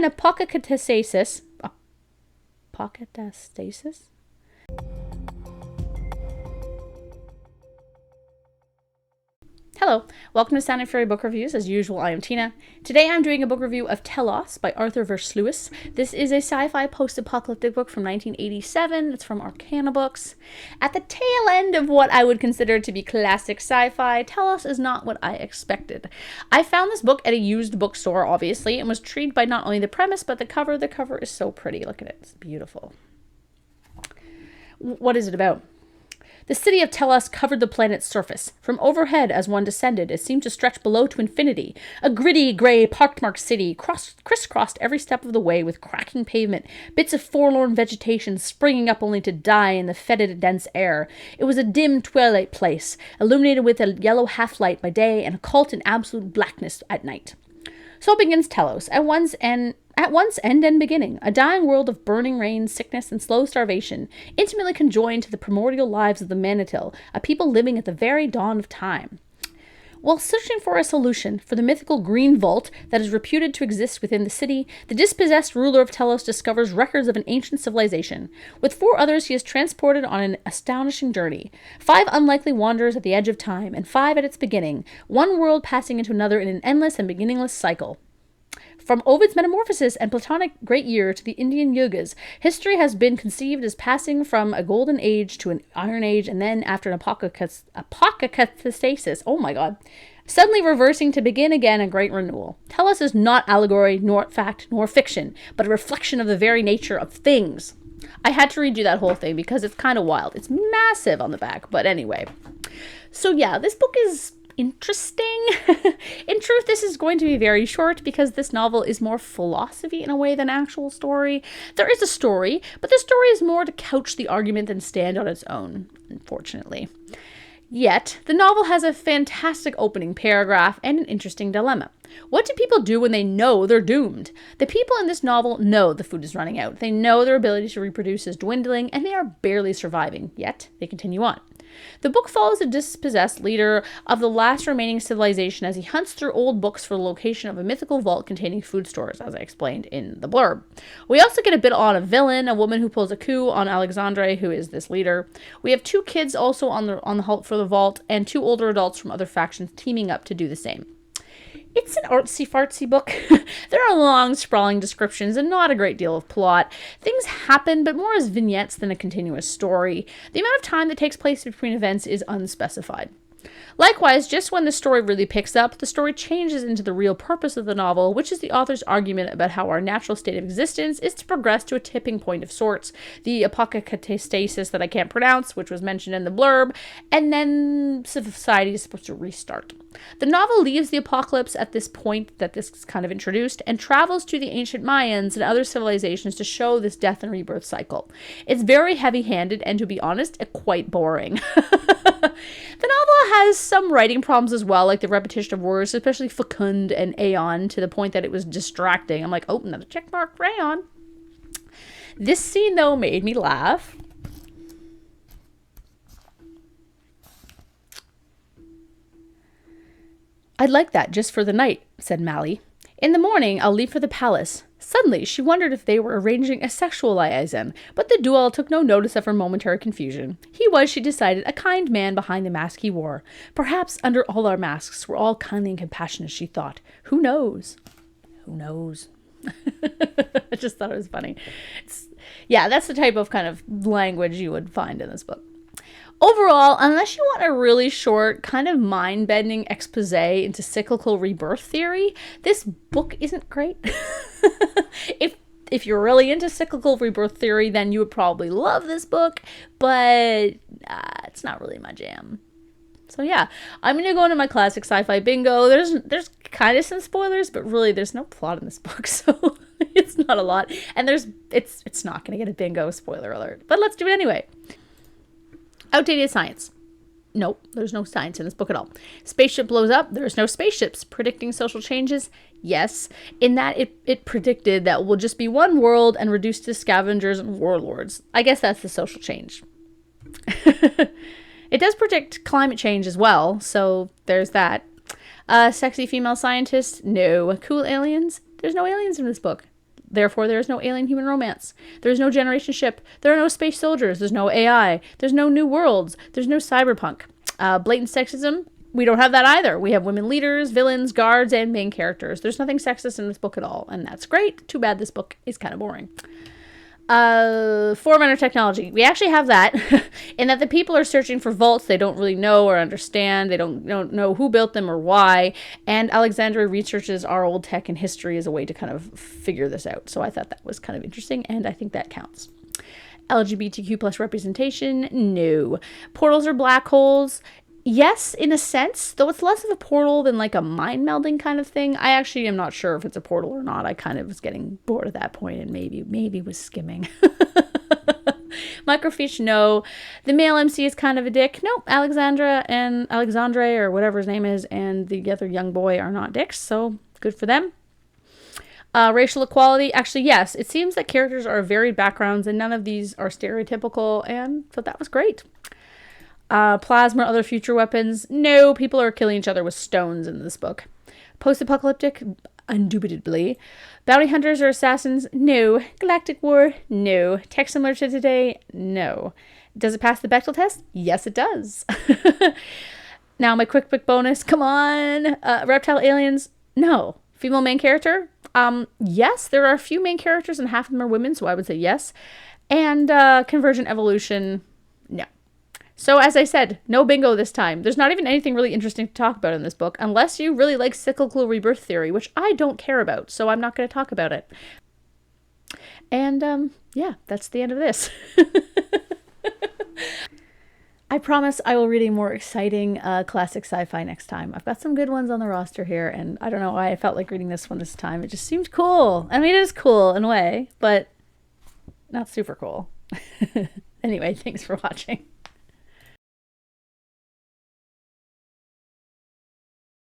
an apocatastasis. Apocatastasis? Hello, welcome to Sound and Fairy Book Reviews. As usual, I am Tina. Today I'm doing a book review of Telos by Arthur Lewis. This is a sci-fi post-apocalyptic book from 1987. It's from Arcana Books. At the tail end of what I would consider to be classic sci-fi, Telos is not what I expected. I found this book at a used bookstore, obviously, and was intrigued by not only the premise, but the cover. The cover is so pretty. Look at it. It's beautiful. What is it about? The city of Telos covered the planet's surface. From overhead, as one descended, it seemed to stretch below to infinity. A gritty, grey, pockmarked city crisscrossed every step of the way with cracking pavement, bits of forlorn vegetation springing up only to die in the fetid, dense air. It was a dim, twilight place, illuminated with a yellow half-light by day and occult in absolute blackness at night. So begins Telos, at once end and beginning, a dying world of burning rain, sickness, and slow starvation, intimately conjoined to the primordial lives of the Manitil, a people living at the very dawn of time. While searching for a solution for the mythical green vault that is reputed to exist within the city, the dispossessed ruler of Telos discovers records of an ancient civilization. With 4 others, he is transported on an astonishing journey. 5 unlikely wanderers at the edge of time, and 5 at its beginning, one world passing into another in an endless and beginningless cycle. From Ovid's Metamorphosis and Platonic Great Year to the Indian Yugas, history has been conceived as passing from a golden age to an iron age, and then after an apocatastasis, oh my god, suddenly reversing to begin again a great renewal. Telos is not allegory, nor fact, nor fiction, but a reflection of the very nature of things. I had to redo that whole thing because it's kind of wild. It's massive on the back, but anyway. So yeah, this book is interesting. In truth, this is going to be very short because this novel is more philosophy in a way than actual story. There is a story, but the story is more to couch the argument than stand on its own, unfortunately. Yet, the novel has a fantastic opening paragraph and an interesting dilemma. What do people do when they know they're doomed? The people in this novel know the food is running out. They know their ability to reproduce is dwindling, and they are barely surviving, yet they continue on. The book follows the dispossessed leader of the last remaining civilization as he hunts through old books for the location of a mythical vault containing food stores, as I explained in the blurb. We also get a bit on a villain, a woman who pulls a coup on Alexandre, who is this leader. We have 2 kids also on the hunt for the vault, and 2 older adults from other factions teaming up to do the same. It's an artsy-fartsy book. There are long, sprawling descriptions and not a great deal of plot. Things happen, but more as vignettes than a continuous story. The amount of time that takes place between events is unspecified. Likewise, just when the story really picks up, the story changes into the real purpose of the novel, which is the author's argument about how our natural state of existence is to progress to a tipping point of sorts, the apocatastasis that I can't pronounce, which was mentioned in the blurb, and then society is supposed to restart. The novel leaves the apocalypse at this point that this is kind of introduced and travels to the ancient Mayans and other civilizations to show this death and rebirth cycle. It's very heavy-handed and, to be honest, quite boring. The novel has some writing problems as well, like the repetition of words, especially fecund and aeon, to the point that it was distracting. I'm like, oh, another checkmark for aeon. This scene, though, made me laugh. "I'd like that just for the night," said Mally. "In the morning, I'll leave for the palace." Suddenly, she wondered if they were arranging a sexual liaison, but the duel took no notice of her momentary confusion. He was, she decided, a kind man behind the mask he wore. Perhaps under all our masks we're all kindly and compassionate, she thought. Who knows? Who knows? I just thought it was funny. Yeah, that's the type of kind of language you would find in this book. Overall, unless you want a really short, kind of mind-bending expose into cyclical rebirth theory, this book isn't great. If you're really into cyclical rebirth theory, then you would probably love this book, but it's not really my jam. So yeah, I'm going to go into my classic sci-fi bingo. There's kind of some spoilers, but really there's no plot in this book, so it's not a lot. And it's not going to get a bingo, spoiler alert. But let's do it anyway. Outdated science. Nope, there's no science in this book at all. Spaceship blows up. There's no spaceships. Predicting social changes. Yes, in that it predicted that we'll just be one world and reduced to scavengers and warlords. I guess that's the social change. It does predict climate change as well, so there's that. Sexy female scientist? No. Cool aliens? There's no aliens in this book. Therefore, there is no alien-human romance. There is no generation ship. There are no space soldiers. There's no AI. There's no new worlds. There's no cyberpunk. Blatant sexism. We don't have that either. We have women leaders, villains, guards, and main characters. There's nothing sexist in this book at all, and that's great. Too bad this book is kind of boring. Forerunner technology. We actually have that in that the people are searching for vaults they don't really know or understand. They don't know who built them or why. And Alexandria researches our old tech and history as a way to kind of figure this out. So I thought that was kind of interesting, and I think that counts. LGBTQ plus representation? No. Portals are black holes? Yes, in a sense, though it's less of a portal than like a mind melding kind of thing. I actually am not sure if it's a portal or not. I kind of was getting bored at that point and maybe was skimming. Microfiche, no. The male MC is kind of a dick. Nope. Alexandre or whatever his name is, and the other young boy are not dicks, so good for them. Racial equality, actually, yes. It seems that characters are of varied backgrounds and none of these are stereotypical, and so that was great. Plasma or other future weapons. No, people are killing each other with stones in this book. Post-apocalyptic? Indubitably. Bounty hunters or assassins? No. Galactic war? No. Tech similar to today? No. Does it pass the Bechdel test? Yes, it does. Now, my quick bonus. Come on. Reptile aliens? No. Female main character? Yes, there are a few main characters and half of them are women, so I would say yes. And convergent evolution? No. So as I said, no bingo this time. There's not even anything really interesting to talk about in this book, unless you really like cyclical rebirth theory, which I don't care about, so I'm not going to talk about it. And yeah, that's the end of this. I promise I will read a more exciting classic sci-fi next time. I've got some good ones on the roster here, and I don't know why I felt like reading this one this time. It just seemed cool. I mean, it is cool in a way, but not super cool. Anyway, thanks for watching.